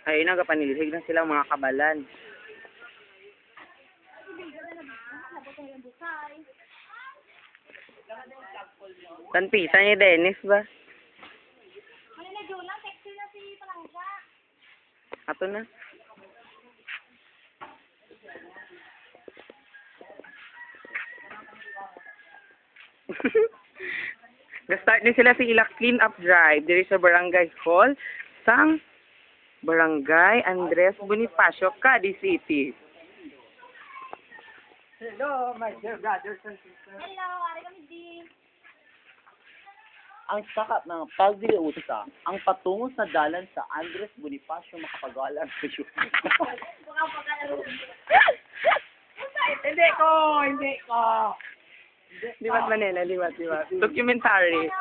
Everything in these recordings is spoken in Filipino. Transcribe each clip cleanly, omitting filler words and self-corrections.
Ay, nagapanilhig na sila mga kabalan. San pisa ni Dennis ba? Ato na. Ga-start din sila sa ilang clean up drive diri sa Barangay Hall sang Barangay Andres Bonifacio, Cadiz City. Hello, my dear brothers and sisters. Hello, ari kami din. Ang sakap ng pagdiliuta, ang patungo sa dalan sa Andres Bonifacio makapagalan sa iyo. Hindi ko. Liwat Manila, liwat. Documentary.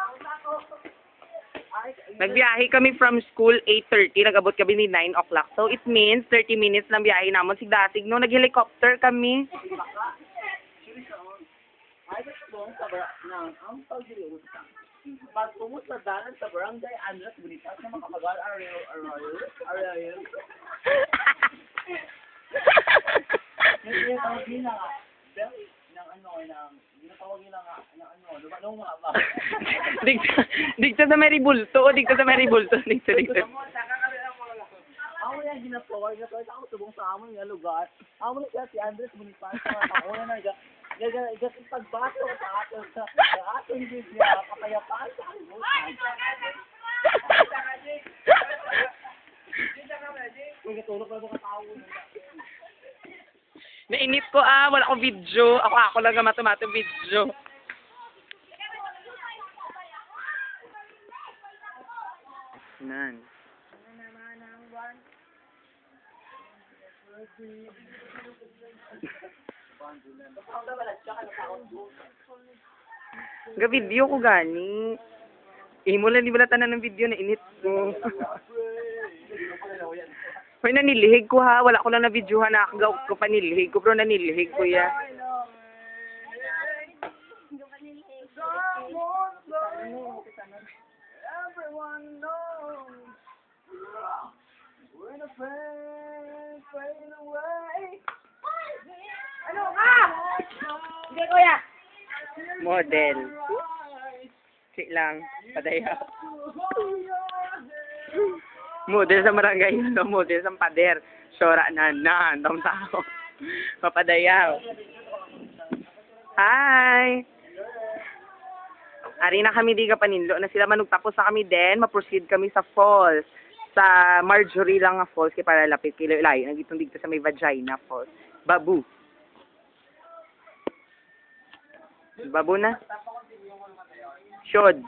Nagbiyahe kami from school 8:30, nag-abot kami ni 9 o'clock. So it means 30 minutes lang biyahe namon sigdasig no, nag-helicopter kami. Ay, patungo sa ang pagdiliuta. Patungo sa dalan sa Barangay Andres Bonifacio makapagalan arayo. Hindi tawagin na nga. Digta sa Maribulto, digta sa Maribulto. Amo na ginapawag na ako tubong sa amon nga lugar. Amo na siya si Andres Bonifacio ako na gasing pagbato sa ato hindi niya kapayapaan sa ano. Kung tulog pa ka tao. Nainip ko wala akong video. Ako lang ang matumato video. Nan. Ga video ko gani. Imo lang di bala tanan ng video na init ko. Hoy, nanilihig ko ha. Wala ko lang na videohan na akagaw ko panilihig ko. Pero nanilihig ko ya. Everyone knows when a friend fade away. Ano ka? Hindi ko ya. Model. Si lang. Padaya. Model sa barangay no, model sa pader. Sora na andong tao. Papadayaw. Hi. Ari na kami di ka panindo na sila manugtapos na kami din, ma-proceed kami sa falls. Sa Marjorie lang nga falls kay para lapit kilo layo nagitong digto sa may vagina falls. Babu. Babu na. Shod.